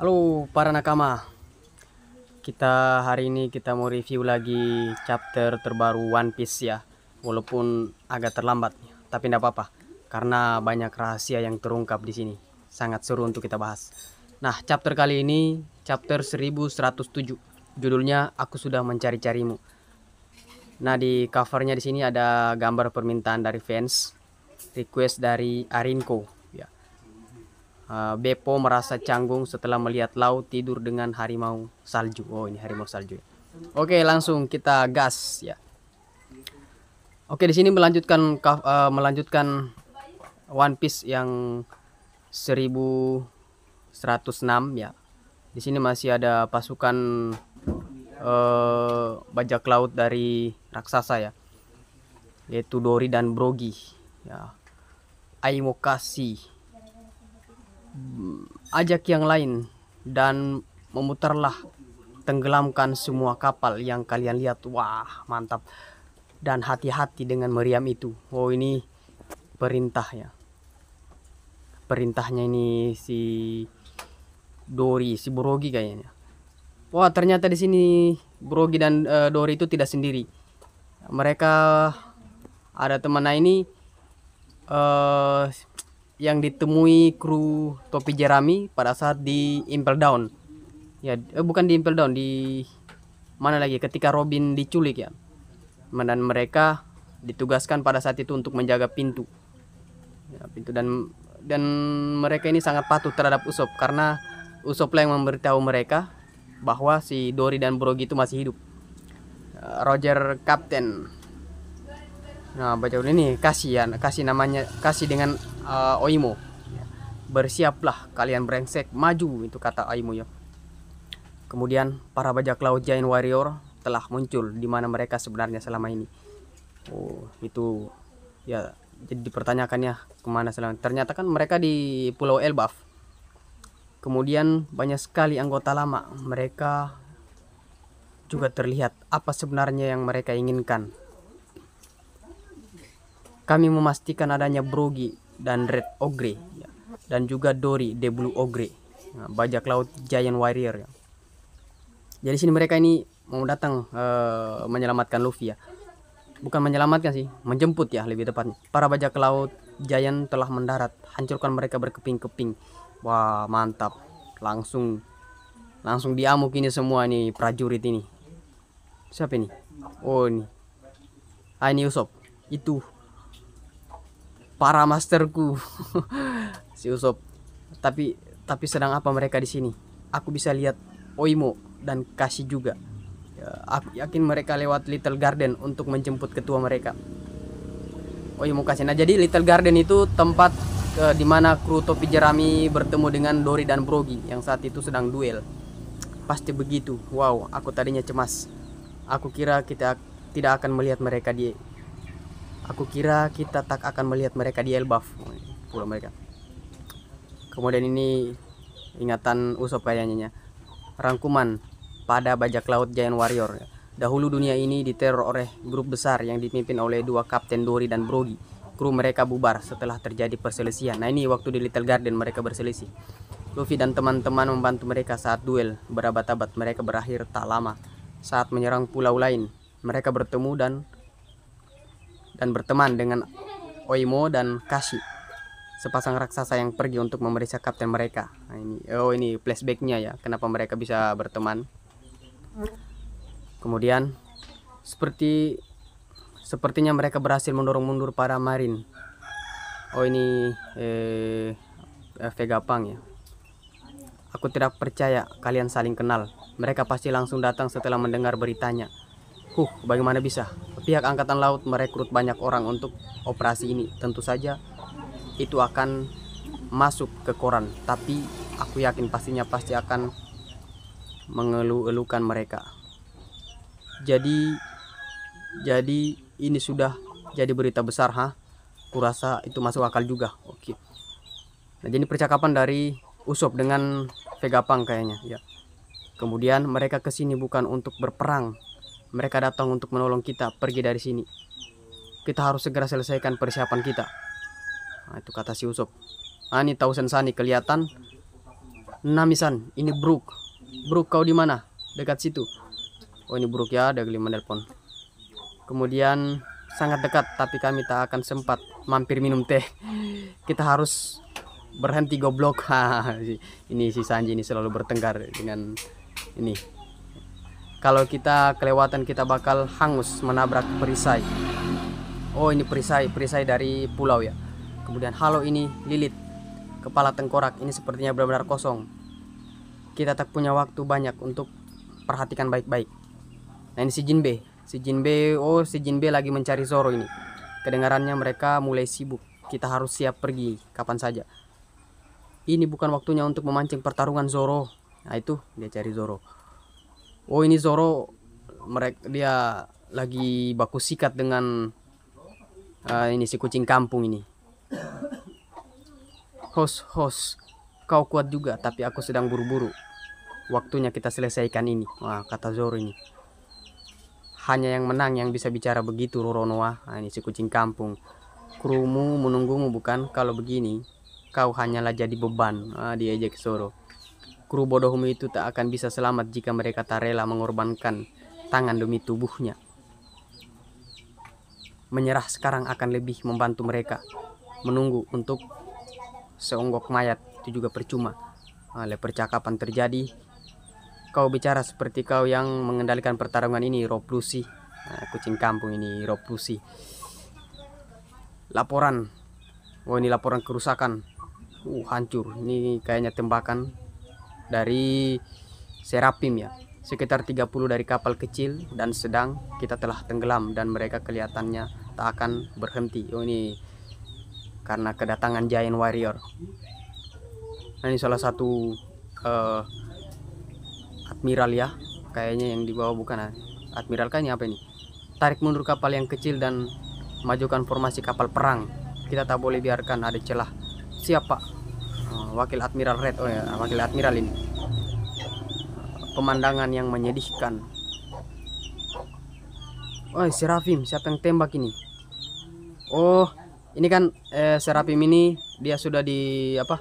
Halo para nakama, kita hari ini kita mau review lagi chapter terbaru One Piece ya. Walaupun agak terlambat, tapi tidak apa-apa karena banyak rahasia yang terungkap di sini. Sangat seru untuk kita bahas. Nah, chapter kali ini chapter 1107. Judulnya Aku Sudah Mencari-carimu. Nah, di covernya di sini ada gambar permintaan dari fans, request dari Arinko. Beppo merasa canggung setelah melihat laut tidur dengan harimau salju. Oh, ini harimau salju. Oke, langsung kita gas ya. Oke, di sini melanjutkan One Piece yang 1106 ya. Di sini masih ada pasukan bajak laut dari raksasa ya, yaitu Dory dan Brogy ya. Aimokashi ajak yang lain dan memutarlah, tenggelamkan semua kapal yang kalian lihat. Wah, mantap. Dan hati-hati dengan meriam itu. Oh, ini perintah ya. Perintahnya ini si Dory, si Brogy kayaknya. Wah, ternyata di sini Brogy dan Dory itu tidak sendiri. Mereka ada teman. Nah, ini yang ditemui kru topi jerami pada saat di Impel Down ya, bukan di Impel Down, di mana lagi, ketika Robin diculik ya. Dan mereka ditugaskan pada saat itu untuk menjaga pintu ya, dan mereka ini sangat patuh terhadap Usopp karena Usopp yang memberitahu mereka bahwa si Dory dan Brogy itu masih hidup. Roger Captain. Nah, baca dulu ini, kasih ya, kasih namanya, kasih dengan Oimo. Bersiaplah kalian brengsek, maju, itu kata Oimo ya. Kemudian para bajak laut Giant Warrior telah muncul di mana mereka sebenarnya selama ini. Oh, itu ya, jadi dipertanyakannya kemana selama. Ternyata kan mereka di Pulau Elbaf. Kemudian banyak sekali anggota lama. Mereka juga terlihat apa sebenarnya yang mereka inginkan. Kami memastikan adanya Brogy dan Red Ogre ya, dan juga Dory the Blue Ogre, nah, bajak laut Giant Warrior ya. Jadi sini mereka ini mau datang menyelamatkan Luffy ya. Bukan menyelamatkan sih, menjemput ya lebih tepatnya. Para bajak laut Giant telah mendarat, hancurkan mereka berkeping-keping. Wah, mantap. Langsung diamuk ini semua nih prajurit ini. Siapa ini? Oh, ini. Ah, ini Usopp. Itu para masterku. Si Usopp. Tapi sedang apa mereka di sini? Aku bisa lihat Oimo dan Kashi juga. Ya, aku yakin mereka lewat Little Garden untuk menjemput ketua mereka. Oimo Kashi. Nah, jadi Little Garden itu tempat di mana kru topi jerami bertemu dengan Dory dan Brogy yang saat itu sedang duel. Pasti begitu. Wow, aku tadinya cemas. Aku kira kita tidak akan melihat mereka di Aku kira kita tak akan melihat mereka di Elbaf, pulau mereka. Kemudian ini ingatan Usopp kayaknya. Rangkuman pada bajak laut Giant Warrior. Dahulu dunia ini diteror oleh grup besar yang dipimpin oleh dua kapten Dory dan Brogy. Kru mereka bubar setelah terjadi perselisihan. Nah, ini waktu di Little Garden mereka berselisih. Luffy dan teman-teman membantu mereka saat duel berabad-abad. Mereka berakhir tak lama saat menyerang pulau lain. Mereka bertemu dan berteman dengan Oimo dan Kashi, sepasang raksasa yang pergi untuk memeriksa kapten mereka. Nah, ini flashbacknya ya, kenapa mereka bisa berteman. Kemudian sepertinya mereka berhasil mendorong mundur para marin. Oh, ini Vegapunk ya. Aku tidak percaya kalian saling kenal. Mereka pasti langsung datang setelah mendengar beritanya. Bagaimana bisa? Pihak angkatan laut merekrut banyak orang untuk operasi ini. Tentu saja itu akan masuk ke koran, tapi aku yakin pasti akan mengeluh-elukan mereka. Jadi ini sudah jadi berita besar, Kurasa itu masuk akal juga. Oke. Nah, jadi percakapan dari Usopp dengan Vegapunk kayaknya ya. Kemudian mereka kesini bukan untuk berperang. Mereka datang untuk menolong kita pergi dari sini. Kita harus segera selesaikan persiapan kita. Nah, itu kata si Usopp. Ini Tausen Sunny kelihatan Namisan, ini Brook. Brook, kau di mana? Dekat situ. Oh, ini Brook ya, ada kelima telepon. Kemudian sangat dekat, tapi kami tak akan sempat mampir minum teh. Kita harus berhenti goblok. Ini si Sanji ini selalu bertengkar dengan ini. Kalau kita kelewatan kita bakal hangus menabrak perisai. Oh, ini perisai dari pulau ya. Kemudian halo, ini Lilit, kepala tengkorak. Ini sepertinya benar-benar kosong. Kita tak punya waktu banyak untuk perhatikan baik-baik. Nah, ini si Jinbe. Oh, si Jinbe lagi mencari Zoro ini. Kedengarannya mereka mulai sibuk. Kita harus siap pergi kapan saja. Ini bukan waktunya untuk memancing pertarungan Zoro. Nah, itu dia cari Zoro. Oh, ini Zoro, dia lagi baku sikat dengan ini si kucing kampung ini. Host, kau kuat juga, tapi aku sedang buru-buru. Waktunya kita selesaikan ini. Wah, kata Zoro ini. Hanya yang menang yang bisa bicara begitu, Roronoa. Nah, ini si kucing kampung. Krumu menunggumu bukan? Kalau begini, kau hanyalah jadi beban. Diejek Zoro. Kru bodohmu itu tak akan bisa selamat jika mereka tak rela mengorbankan tangan demi tubuhnya. Menyerah sekarang akan lebih membantu mereka. Menunggu untuk seonggok mayat itu juga percuma. Oleh percakapan terjadi. Kau bicara seperti kau yang mengendalikan pertarungan ini, Rob Lucy. Kucing kampung ini, Rob Lucy. Laporan. Oh, ini laporan kerusakan. Hancur. Ini kayaknya tembakan dari Serapim ya. Sekitar 30 dari kapal kecil dan sedang kita telah tenggelam dan mereka kelihatannya tak akan berhenti. Oh, ini karena kedatangan Giant Warrior. Nah, ini salah satu admiral ya. Kayaknya yang di bawah bukan admiral, kayaknya apa ini? Tarik mundur kapal yang kecil dan majukan formasi kapal perang. Kita tak boleh biarkan ada celah. Siapa? Wakil Admiral Red. Oh ya, wakil admiral ini. Pemandangan yang menyedihkan. Oh, Serafim, siapa yang tembak ini? Oh, ini kan Serafim ini dia sudah di apa?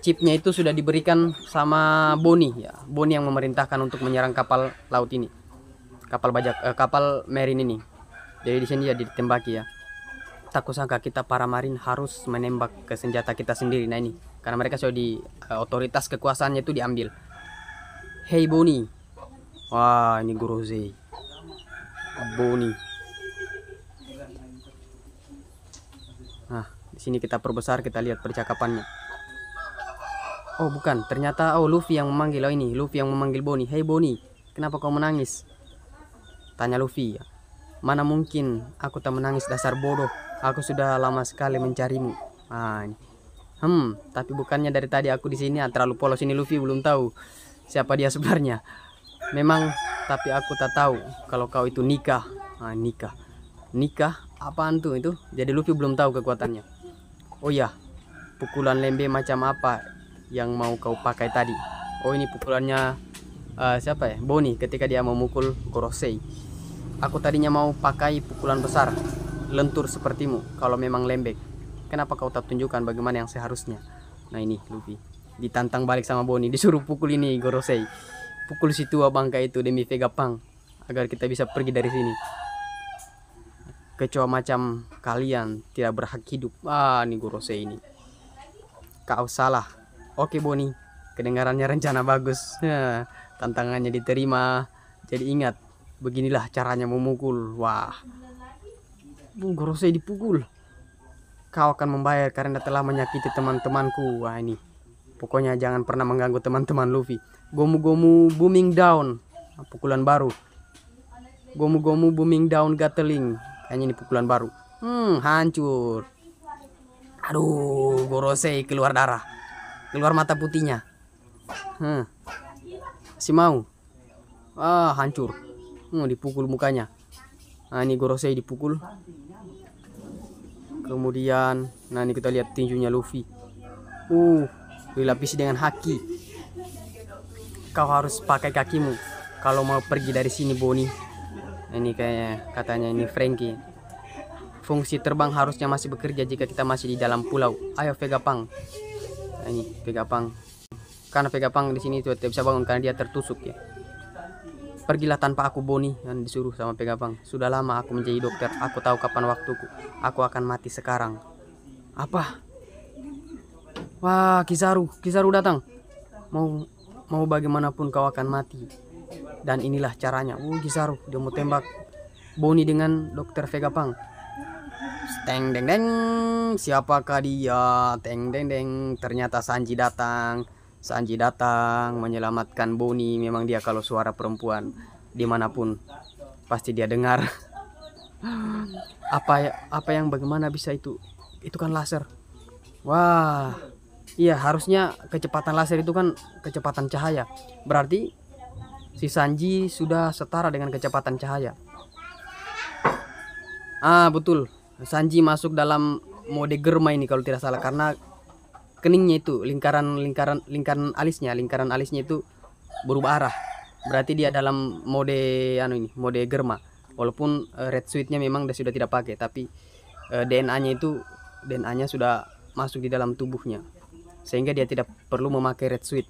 Chipnya itu sudah diberikan sama Boni ya. Boni yang memerintahkan untuk menyerang kapal laut ini. Kapal marine ini. Jadi di sini ya ditembaki ya. Tak kusangka kita para marin harus menembak ke senjata kita sendiri. Nah, ini karena mereka sudah di otoritas kekuasaannya itu diambil. Hey Boni. Wah, ini Gorosei. Boni. Nah, di sini kita perbesar, kita lihat percakapannya. Oh, bukan, ternyata Luffy yang memanggil. Oh, ini Luffy yang memanggil Boni. Hey Boni, kenapa kau menangis? Tanya Luffy ya. Mana mungkin aku tak menangis, dasar bodoh. Aku sudah lama sekali mencarimu. Tapi bukannya dari tadi aku di sini terlalu polos ini. Luffy belum tahu siapa dia sebenarnya. Memang, tapi aku tak tahu kalau kau itu Nika. Nika? Apaan tuh itu? Jadi Luffy belum tahu kekuatannya. Oh ya, pukulan lembe macam apa yang mau kau pakai tadi? Oh, ini pukulannya siapa ya? Boni ketika dia mau mukul Gorosei. Aku tadinya mau pakai pukulan besar, lentur sepertimu. Kalau memang lembek, kenapa kau tak tunjukkan bagaimana yang seharusnya? Nah, ini Luffy ditantang balik sama Boni, disuruh pukul ini Gorosei. Pukul si tua bangka itu demi Vegapunk agar kita bisa pergi dari sini. Kecoa macam kalian tidak berhak hidup. Ini Gorosei ini. Kau salah. Oke Boni, kedengarannya rencana bagus. Tantangannya diterima. Jadi ingat, beginilah caranya memukul. Wah, Gorosei dipukul. Kau akan membayar karena telah menyakiti teman-temanku. Wah, ini pokoknya jangan pernah mengganggu teman-teman Luffy. Gomu-gomu booming down. Pukulan baru. Gomu-gomu booming down Gatling. Kayaknya ini pukulan baru. Hancur. Aduh, Gorosei keluar darah. Keluar mata putihnya. Si mau. Hancur. Dipukul mukanya. Nah, ini Gorosei dipukul. Kemudian, nah ini kita lihat tinjunya Luffy. Dilapisi dengan haki. Kau harus pakai kakimu kalau mau pergi dari sini, Boni. Ini kayaknya katanya ini Frankie. Fungsi terbang harusnya masih bekerja jika kita masih di dalam pulau. Ayo Vegapunk. Nah, ini Vegapunk. karena Vegapunk di sini tidak bisa bangun karena dia tertusuk ya. Pergilah tanpa aku, Boni, yang disuruh sama Vegapunk. Sudah lama aku menjadi dokter, aku tahu kapan waktuku. Aku akan mati sekarang. Apa? Wah, Kizaru datang. Mau bagaimanapun kau akan mati. Dan inilah caranya. Kizaru, dia mau tembak Boni dengan dokter Vegapunk. Teng deng deng, siapakah dia? Teng deng deng, ternyata Sanji datang menyelamatkan Boni. Memang dia kalau suara perempuan dimanapun pasti dia dengar. apa yang bagaimana bisa itu kan laser. Wah, iya, harusnya kecepatan laser itu kan kecepatan cahaya, berarti si Sanji sudah setara dengan kecepatan cahaya. Betul, Sanji masuk dalam mode germa ini kalau tidak salah, karena keningnya itu lingkaran alisnya itu berubah arah. Berarti dia dalam mode mode germa. Walaupun red suitnya memang sudah tidak pakai, tapi DNA-nya sudah masuk di dalam tubuhnya, sehingga dia tidak perlu memakai red suit.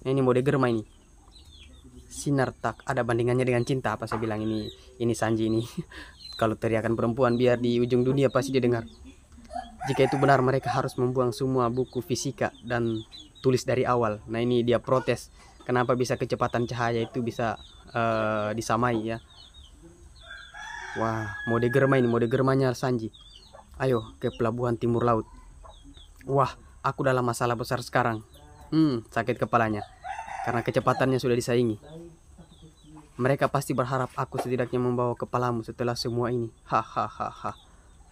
Ini mode germa ini. Sinar tak ada bandingannya dengan cinta, apa saya bilang ini Sanji ini. Kalau teriakan perempuan biar di ujung dunia pasti dia dengar. Jika itu benar, mereka harus membuang semua buku fisika dan tulis dari awal. Nah, ini dia protes. Kenapa bisa kecepatan cahaya itu bisa disamai ya. Wah, mode germa ini, mode germanya Sanji. Ayo ke pelabuhan timur laut. Wah, aku dalam masalah besar sekarang. Sakit kepalanya karena kecepatannya sudah disaingi. Mereka pasti berharap aku setidaknya membawa kepalamu setelah semua ini. Hahaha.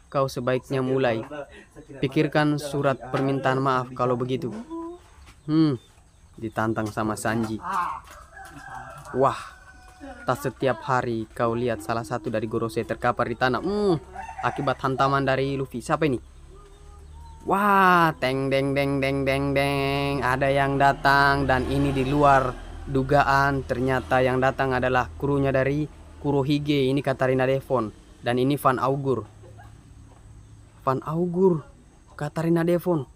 Kau sebaiknya mulai pikirkan surat permintaan maaf kalau begitu. Ditantang sama Sanji. Wah, tak setiap hari kau lihat salah satu dari Gorosei terkapar di tanah. Akibat hantaman dari Luffy. Siapa ini? Wah, teng deng deng deng deng deng. Ada yang datang dan ini di luar dugaan. Ternyata yang datang adalah krunya dari Kurohige. Ini Katarina Devon dan ini Van Augur, Katarina Devon.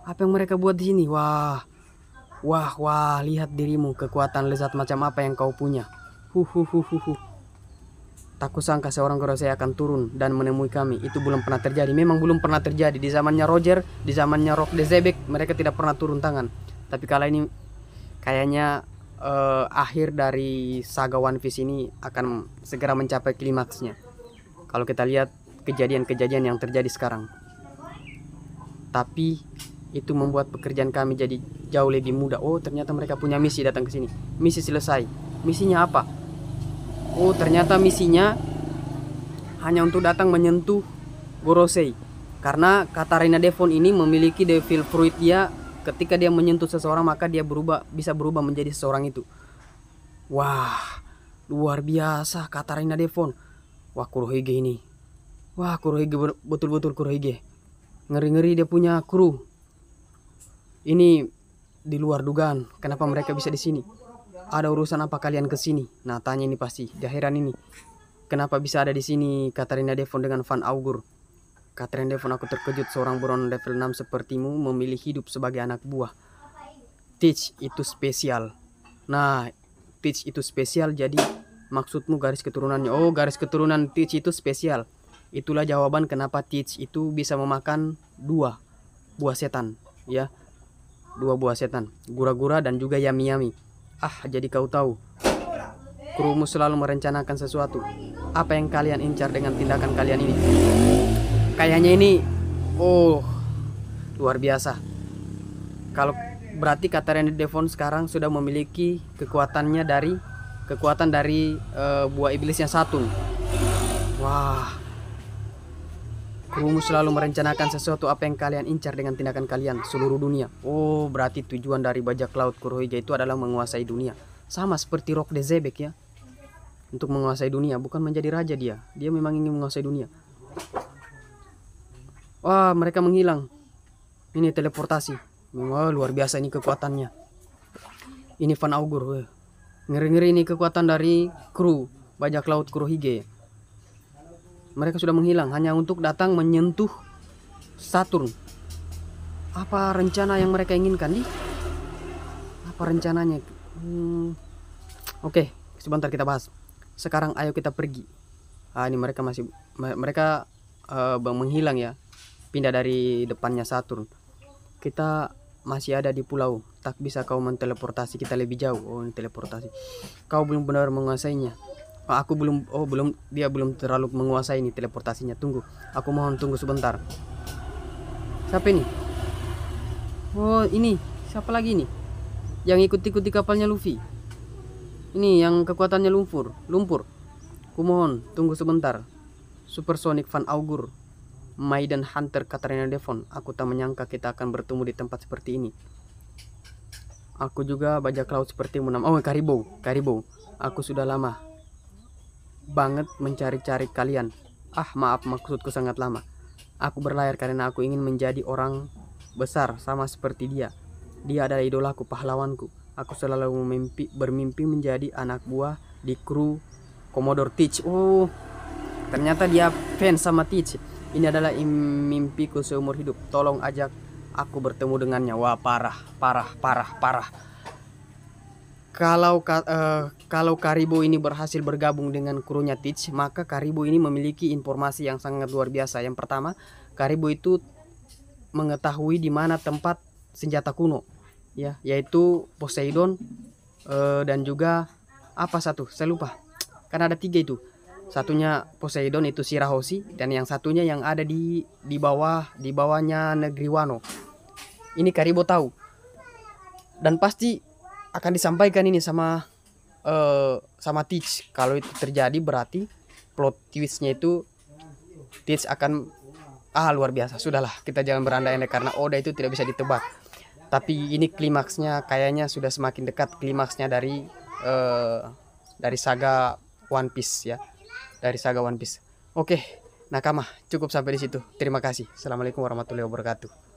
Apa yang mereka buat di sini? Wah, lihat dirimu, kekuatan lezat macam apa yang kau punya. Tak kusangka seorang Gorosei akan turun dan menemui kami. Itu belum pernah terjadi. Memang belum pernah terjadi di zamannya Roger, di zamannya Rock de Zebek, mereka tidak pernah turun tangan. Tapi kali ini kayaknya akhir dari saga One Piece ini akan segera mencapai klimaksnya. Kalau kita lihat kejadian-kejadian yang terjadi sekarang. Tapi itu membuat pekerjaan kami jadi jauh lebih mudah. Oh, ternyata mereka punya misi datang ke sini. Misi selesai. Misinya apa? Oh, ternyata misinya hanya untuk datang menyentuh Gorosei. Karena Katarina Devon ini memiliki Devil Fruit dia. Ketika dia menyentuh seseorang maka dia bisa berubah menjadi seseorang itu. Wah, luar biasa Katarina Devon. Wah, Kurohige ini. Wah, Kurohige betul-betul Kurohige. Ngeri-ngeri dia punya kru. Ini di luar dugaan. Kenapa mereka bisa di sini? Ada urusan apa kalian ke sini? Nah, tanya ini pasti. Dia heran ini. Kenapa bisa ada di sini Katarina Devon dengan Van Augur? Katarina Devon, aku terkejut seorang buron level 6 sepertimu memilih hidup sebagai anak buah. Teach itu spesial. Nah, Teach itu spesial jadi maksudmu garis keturunannya. Oh, garis keturunan Teach itu spesial. Itulah jawaban kenapa Teach itu bisa memakan 2 buah setan, ya. 2 buah setan, Gura-Gura dan juga Yami-Yami. Jadi kau tahu. Krumu selalu merencanakan sesuatu. Apa yang kalian incar dengan tindakan kalian ini? Kayaknya ini luar biasa. Kalau berarti Katarina Devon sekarang sudah memiliki kekuatan dari buah iblisnya Saturn. Wah. Krumu selalu merencanakan sesuatu. Apa yang kalian incar dengan tindakan kalian? Seluruh dunia. Oh, berarti tujuan dari bajak laut Kurohige itu adalah menguasai dunia. Sama seperti Rock de Zebek ya. Untuk menguasai dunia, bukan menjadi raja dia. Dia memang ingin menguasai dunia. Wah, mereka menghilang. Ini teleportasi. Wah, luar biasa ini kekuatannya. Ini Van Augur. Ngeri-ngeri ini kekuatan dari kru bajak laut Kurohige. Mereka sudah menghilang hanya untuk datang menyentuh Saturn. Apa rencana yang mereka inginkan nih? Apa rencananya? Oke, sebentar kita bahas. Sekarang ayo kita pergi. Ini mereka masih mereka menghilang ya. Pindah dari depannya Saturn. Kita masih ada di pulau. Tak bisa kau menteleportasi kita lebih jauh. Oh, ini teleportasi. Kau belum benar menguasainya. Aku belum. Oh, belum. Dia belum terlalu menguasai ini teleportasinya. Tunggu. Aku mohon tunggu sebentar. Siapa ini? Oh, ini. Siapa lagi ini? Yang ikut-ikuti kapalnya Luffy. Ini yang kekuatannya lumpur. Kumohon, tunggu sebentar. Supersonic Van Augur, Maiden Hunter Katarina Devon. Aku tak menyangka kita akan bertemu di tempat seperti ini. Aku juga bajak laut sepertimu. Oh, Karibou. Aku sudah lama banget mencari-cari kalian. Maaf, maksudku sangat lama. Aku berlayar karena aku ingin menjadi orang besar sama seperti dia. Dia adalah idolaku, pahlawanku. Aku selalu bermimpi menjadi anak buah di kru Commodore Teach. Oh, ternyata dia fans sama Teach. Ini adalah mimpiku seumur hidup. Tolong ajak aku bertemu dengannya. Wah, parah. Kalau Karibou ini berhasil bergabung dengan krunya Teach, maka Karibou ini memiliki informasi yang sangat luar biasa. Yang pertama, Karibou itu mengetahui di mana tempat senjata kuno, ya, yaitu Poseidon dan juga apa satu, saya lupa. Kan ada 3 itu. Satunya Poseidon itu Shirahoshi, dan yang satunya yang ada di bawahnya negeri Wano. Ini Karibou tahu. Dan pasti akan disampaikan ini sama Teach. Kalau itu terjadi berarti plot twistnya itu Teach akan luar biasa. Sudahlah, kita jangan berandai-andai karena Oda itu tidak bisa ditebak. Tapi ini klimaksnya kayaknya sudah semakin dekat klimaksnya dari saga One Piece ya. Dari saga One Piece. Oke, nakama, cukup sampai di situ. Terima kasih. Assalamualaikum warahmatullahi wabarakatuh.